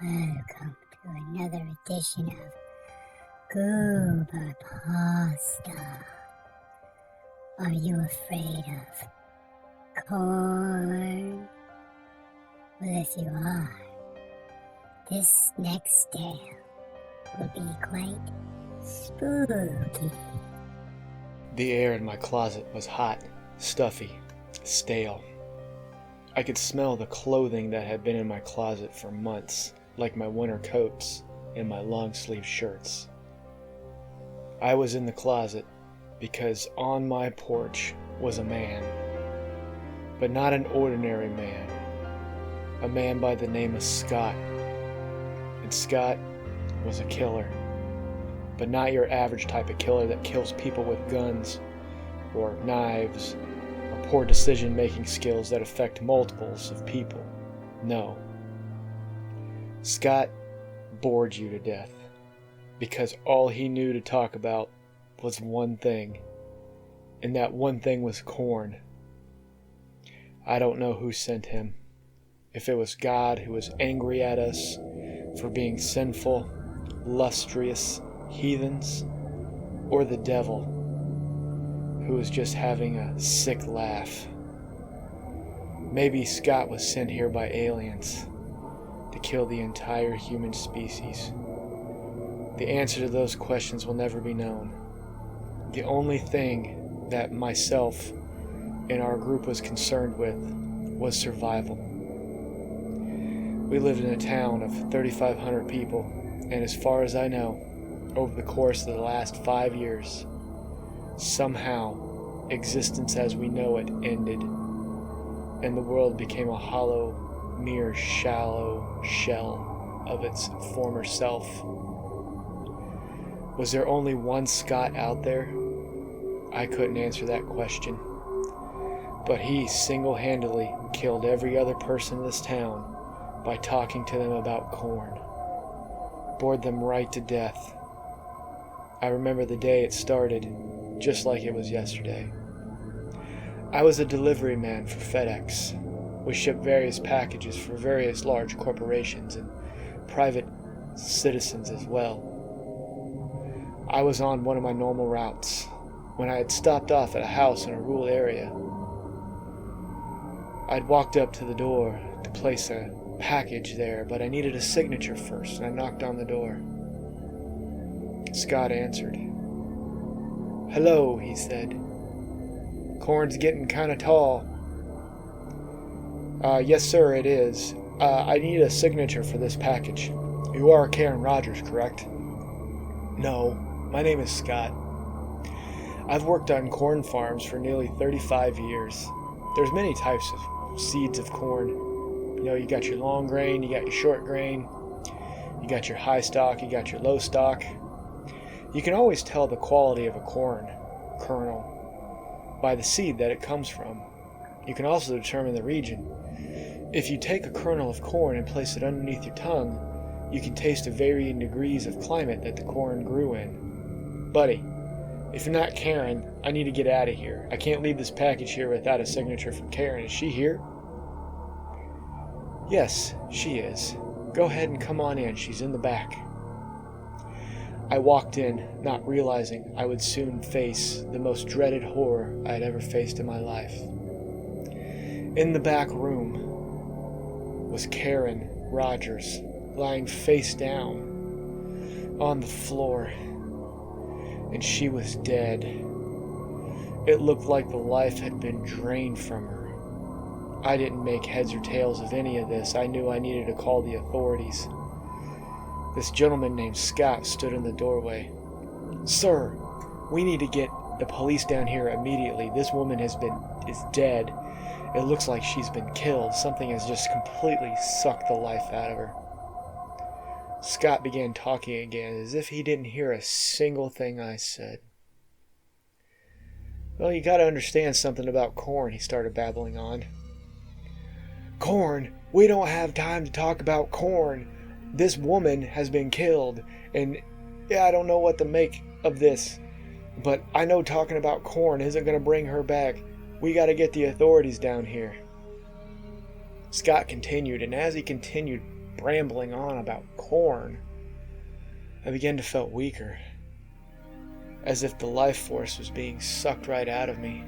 Welcome to another edition of GooberPasta. Are you afraid of corn? Well, if you are, this next tale will be quite spooky. The air in my closet was hot, stuffy, stale. I could smell the clothing that had been in my closet for months, like my winter coats and my long-sleeve shirts. I was in the closet because on my porch was a man, but not an ordinary man, a man by the name of Scott. And Scott was a killer, but not your average type of killer that kills people with guns or knives or poor decision-making skills that affect multiples of people. No. Scott bored you to death because all he knew to talk about was one thing, and that one thing was corn. I don't know who sent him. If it was God, who was angry at us for being sinful, lustrous heathens, or the devil, who was just having a sick laugh. Maybe Scott was sent here by aliens to kill the entire human species. The answer to those questions will never be known. The only thing that myself and our group was concerned with was survival. We lived in a town of 3,500 people, and as far as I know, over the course of the last 5 years, somehow existence as we know it ended, and the world became a hollow, mere shallow shell of its former self. Was there only one Scott out there? I couldn't answer that question. But he single-handedly killed every other person in this town by talking to them about corn. Bored them right to death. I remember the day it started, just like it was yesterday. I was a delivery man for FedEx. We shipped various packages for various large corporations and private citizens as well. I was on one of my normal routes when I had stopped off at a house in a rural area. I'd walked up to the door to place a package there, but I needed a signature first, and I knocked on the door. Scott answered. "Hello," he said. "Corn's getting kind of tall." Yes, sir, it is. I need a signature for this package. You are Karen Rogers, correct?" "No, my name is Scott. I've worked on corn farms for nearly 35 years. There's many types of seeds of corn. You know, you got your long grain, you got your short grain, you got your high stalk, you got your low stalk. You can always tell the quality of a corn kernel by the seed that it comes from. You can also determine the region. If you take a kernel of corn and place it underneath your tongue, you can taste the varying degrees of climate that the corn grew in. Buddy, if you're not Karen, I need to get out of here. I can't leave this package here without a signature from Karen. Is she here?" "Yes, she is. Go ahead and come on in. She's in the back." I walked in, not realizing I would soon face the most dreaded horror I had ever faced in my life. In the back room was Karen Rogers, lying face down on the floor, and she was dead. It looked like the life had been drained from her. I didn't make heads or tails of any of this. I knew I needed to call the authorities. This gentleman named Scott stood in the doorway. "Sir, we need to get the police down here immediately. This woman is dead. It looks like she's been killed. Something has just completely sucked the life out of her." Scott began talking again, as if he didn't hear a single thing I said. "Well, you gotta understand something about corn," he started babbling on. "Corn? We don't have time to talk about corn. This woman has been killed, and I don't know what to make of this. But I know talking about corn isn't going to bring her back. We got to get the authorities down here." Scott continued, and as he continued, brambling on about corn, I began to feel weaker, as if the life force was being sucked right out of me.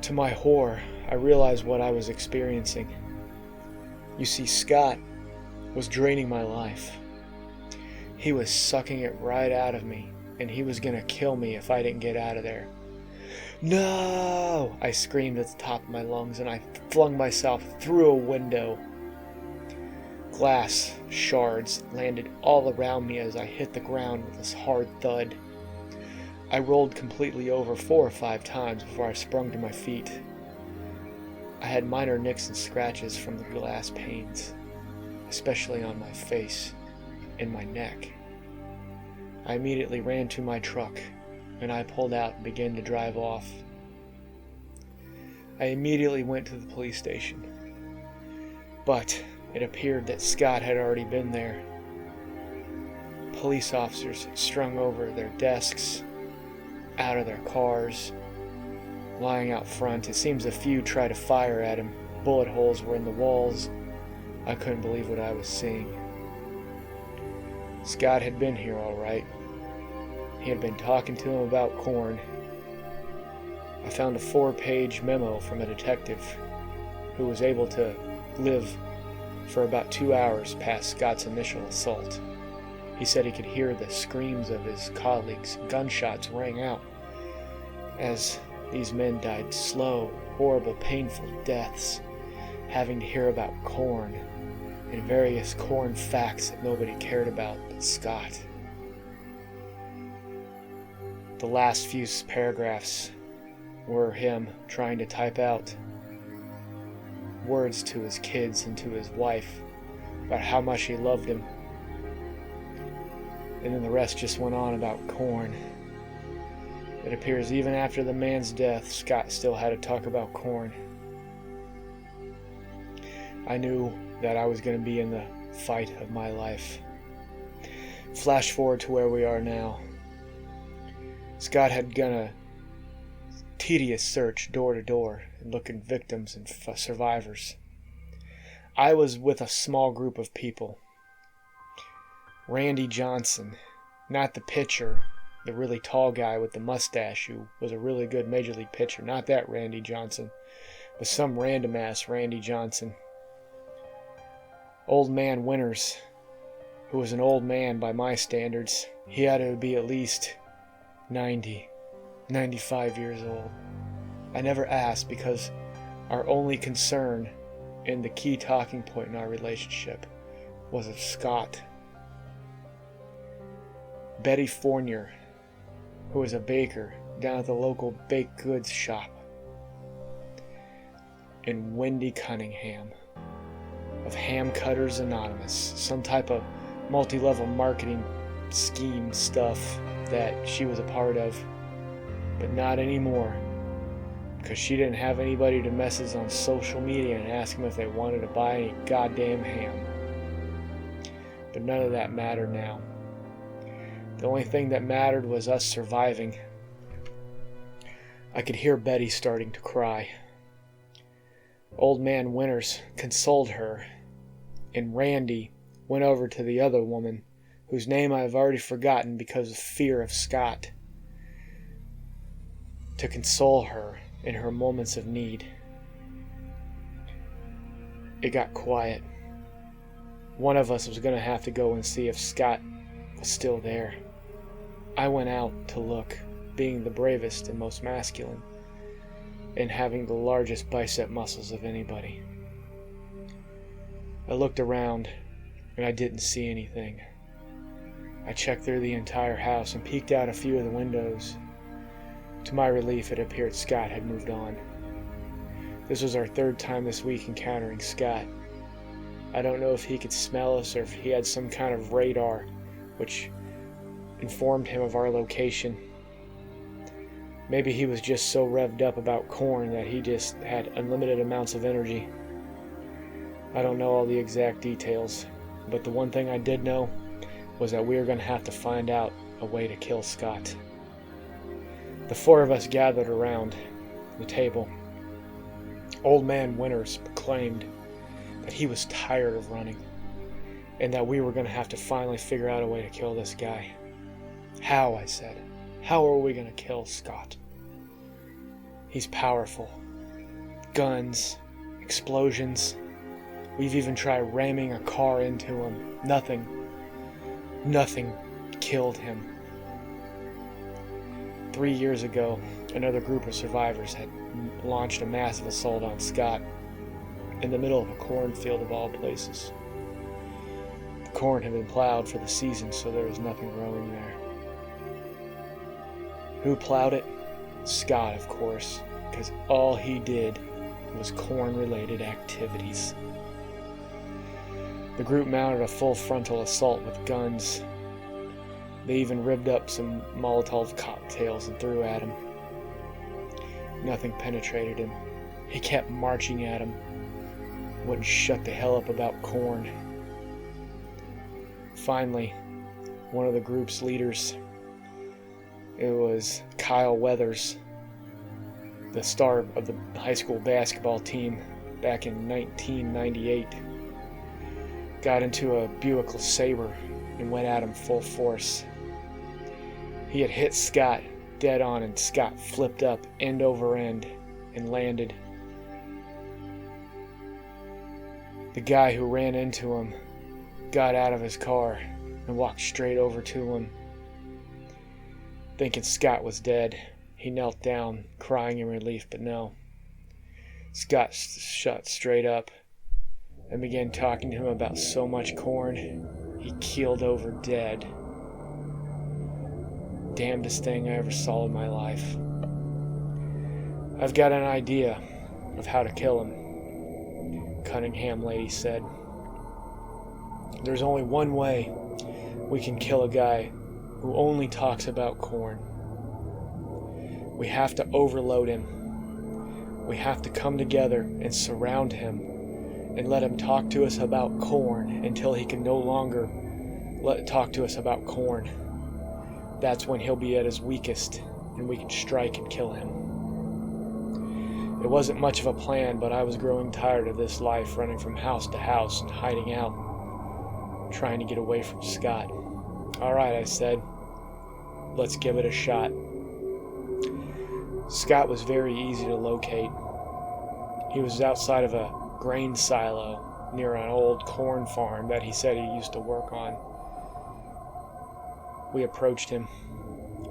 To my horror, I realized what I was experiencing. You see, Scott was draining my life. He was sucking it right out of me, and he was gonna kill me if I didn't get out of there. No! I screamed at the top of my lungs, and I flung myself through a window. Glass shards landed all around me as I hit the ground with this hard thud. I rolled completely over 4 or 5 times before I sprung to my feet. I had minor nicks and scratches from the glass panes, especially on my face and my neck. I immediately ran to my truck, and I pulled out and began to drive off. I immediately went to the police station, but it appeared that Scott had already been there. Police officers strung over their desks, out of their cars, lying out front. It seems a few tried to fire at him. Bullet holes were in the walls. I couldn't believe what I was seeing. Scott had been here all right. He had been talking to him about corn. I found a 4-page memo from a detective who was able to live for about 2 hours past Scott's initial assault. He said he could hear the screams of his colleagues. Gunshots rang out as these men died slow, horrible, painful deaths, having to hear about corn and various corn facts that nobody cared about but Scott. The last few paragraphs were him trying to type out words to his kids and to his wife about how much he loved them. And then the rest just went on about corn. It appears even after the man's death, Scott still had to talk about corn. I knew that I was going to be in the fight of my life. Flash forward to where we are now. Scott had done a tedious search door to door and looking victims and survivors. I was with a small group of people. Randy Johnson, not the pitcher, the really tall guy with the mustache who was a really good major league pitcher, not that Randy Johnson, but some random ass Randy Johnson. Old man Winters, who was an old man by my standards. He had to be at least 95 years old. I never asked because our only concern and the key talking point in our relationship was of Scott. Betty Fournier, who was a baker down at the local baked goods shop. And Wendy Cunningham of Ham Cutters Anonymous, some type of multi-level marketing scheme stuff that she was a part of, but not anymore, because she didn't have anybody to message on social media and ask them if they wanted to buy any goddamn ham. But none of that mattered now. The only thing that mattered was us surviving. I could hear Betty starting to cry. Old man Winters consoled her, and Randy went over to the other woman, whose name I have already forgotten because of fear of Scott, to console her in her moments of need. It got quiet. One of us was going to have to go and see if Scott was still there. I went out to look, being the bravest and most masculine, and having the largest bicep muscles of anybody. I looked around, and I didn't see anything. I checked through the entire house and peeked out a few of the windows. To my relief, it appeared Scott had moved on. This was our 3rd time this week encountering Scott. I don't know if he could smell us or if he had some kind of radar, which informed him of our location. Maybe he was just so revved up about corn that he just had unlimited amounts of energy. I don't know all the exact details, but the one thing I did know was that we were going to have to find out a way to kill Scott. The 4 of us gathered around the table. Old man Winters proclaimed, that he was tired of running, and that we were going to have to finally figure out a way to kill this guy. How, I said. How are we going to kill Scott? He's powerful. Guns, explosions. We've even tried ramming a car into him. Nothing killed him. 3 years ago, another group of survivors had launched a massive assault on Scott in the middle of a cornfield of all places. The corn had been plowed for the season, so there was nothing growing there. Who plowed it? Scott, of course, because all he did was corn-related activities. The group mounted a full frontal assault with guns. They even rigged up some Molotov cocktails and threw at him. Nothing penetrated him. He kept marching at him. Wouldn't shut the hell up about corn. Finally, one of the group's leaders, it was Kyle Weathers, the star of the high school basketball team back in 1998, got into a Buick LeSabre and went at him full force. He had hit Scott dead on, and Scott flipped up end over end and landed. The guy who ran into him got out of his car and walked straight over to him. Thinking Scott was dead, he knelt down, crying in relief, but no. Scott shut straight up and began talking to him about so much corn, he keeled over dead. Damnedest thing I ever saw in my life. I've got an idea of how to kill him, Cunningham lady said. There's only one way we can kill a guy who only talks about corn. We have to overload him. We have to come together and surround him and let him talk to us about corn until he can no longer talk to us about corn. That's when he'll be at his weakest and we can strike and kill him. It wasn't much of a plan, but I was growing tired of this life, running from house to house and hiding out, trying to get away from Scott. All right, I said, let's give it a shot. Scott was very easy to locate. He was outside of a grain silo near an old corn farm that he said he used to work on. We approached him.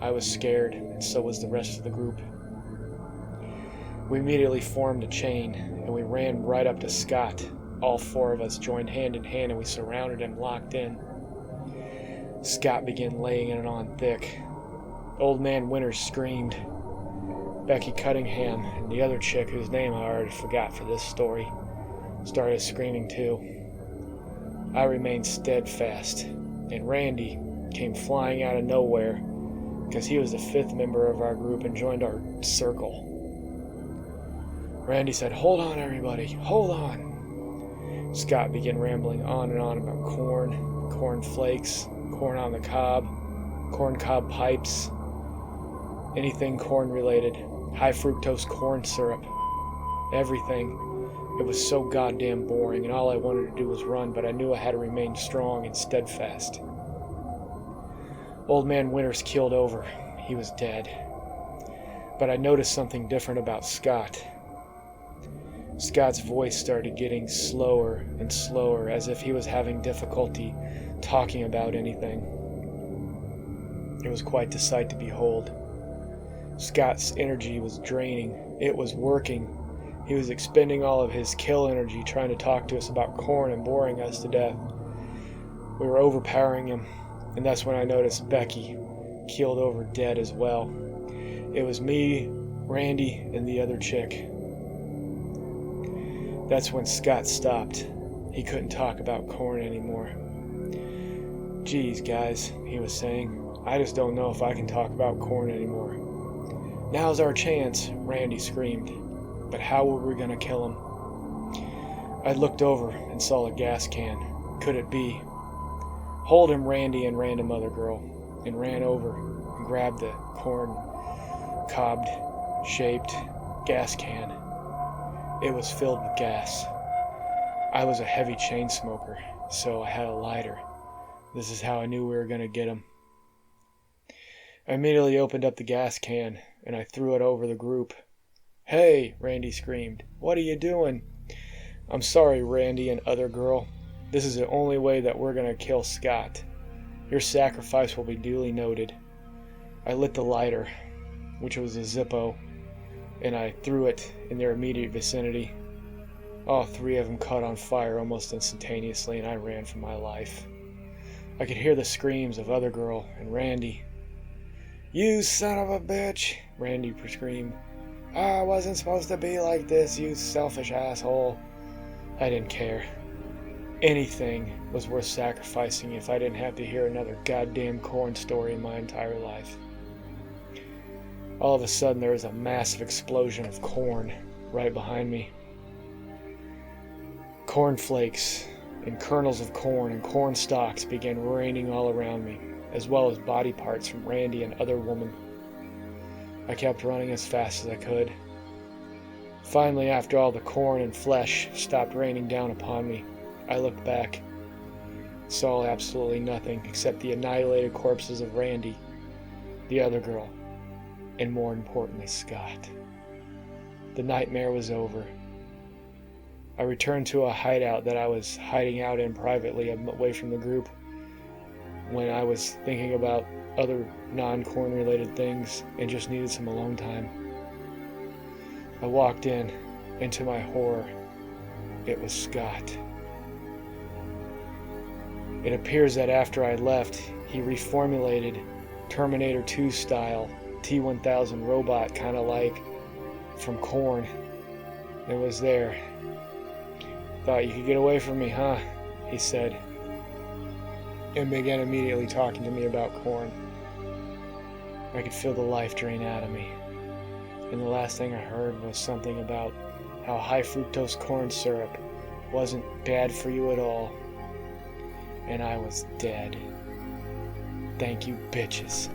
I was scared, and so was the rest of the group. We immediately formed a chain, and we ran right up to Scott. All four of us joined hand in hand, and we surrounded him, locked in. Scott began laying it on thick. Old Man Winters screamed. Becky Cunningham and the other chick, whose name I already forgot for this story, started screaming too. I remained steadfast, and Randy came flying out of nowhere because he was the fifth member of our group and joined our circle. Randy said, "Hold on, everybody, hold on." Scott began rambling on and on about corn, corn flakes, corn on the cob pipes, anything corn related, high fructose corn syrup, everything. It was so goddamn boring, and all I wanted to do was run, but I knew I had to remain strong and steadfast. Old Man Winters keeled over. He was dead. But I noticed something different about Scott. Scott's voice started getting slower and slower, as if he was having difficulty talking about anything. It was quite the sight to behold. Scott's energy was draining. It was working. He was expending all of his kill energy trying to talk to us about corn and boring us to death. We were overpowering him, and that's when I noticed Becky keeled over dead as well. It was me, Randy, and the other chick. That's when Scott stopped. He couldn't talk about corn anymore. "Geez, guys," he was saying, "I just don't know if I can talk about corn anymore." "Now's our chance," Randy screamed. "But how were we going to kill him?" I looked over and saw a gas can. Could it be? "Hold him, Randy," and random other girl, and ran over and grabbed the corn cobbed shaped gas can. It was filled with gas. I was a heavy chain smoker, so I had a lighter. This is how I knew we were going to get him. I immediately opened up the gas can, and I threw it over the group. "Hey," Randy screamed. "What are you doing?" "I'm sorry, Randy and other girl. This is the only way that we're going to kill Scott. Your sacrifice will be duly noted." I lit the lighter, which was a Zippo, and I threw it in their immediate vicinity. All three of them caught on fire almost instantaneously, and I ran for my life. I could hear the screams of other girl and Randy. "You son of a bitch," Randy screamed. "I wasn't supposed to be like this, you selfish asshole." I didn't care. Anything was worth sacrificing if I didn't have to hear another goddamn corn story in my entire life. All of a sudden, there was a massive explosion of corn right behind me. Cornflakes and kernels of corn and corn stalks began raining all around me, as well as body parts from Randy and other women. I kept running as fast as I could. Finally, after all the corn and flesh stopped raining down upon me, I looked back, saw absolutely nothing except the annihilated corpses of Randy, the other girl, and more importantly, Scott. The nightmare was over. I returned to a hideout that I was hiding out in privately away from the group when I was thinking about other non-corn related things and just needed some alone time. I walked in, and to my horror, it was Scott. It appears that after I left, he reformulated Terminator 2 style T-1000 robot, kind of like from Korn. It was there. "Thought you could get away from me, huh?" he said, and began immediately talking to me about corn. I could feel the life drain out of me, and the last thing I heard was something about how high fructose corn syrup wasn't bad for you at all, and I was dead. Thank you, bitches.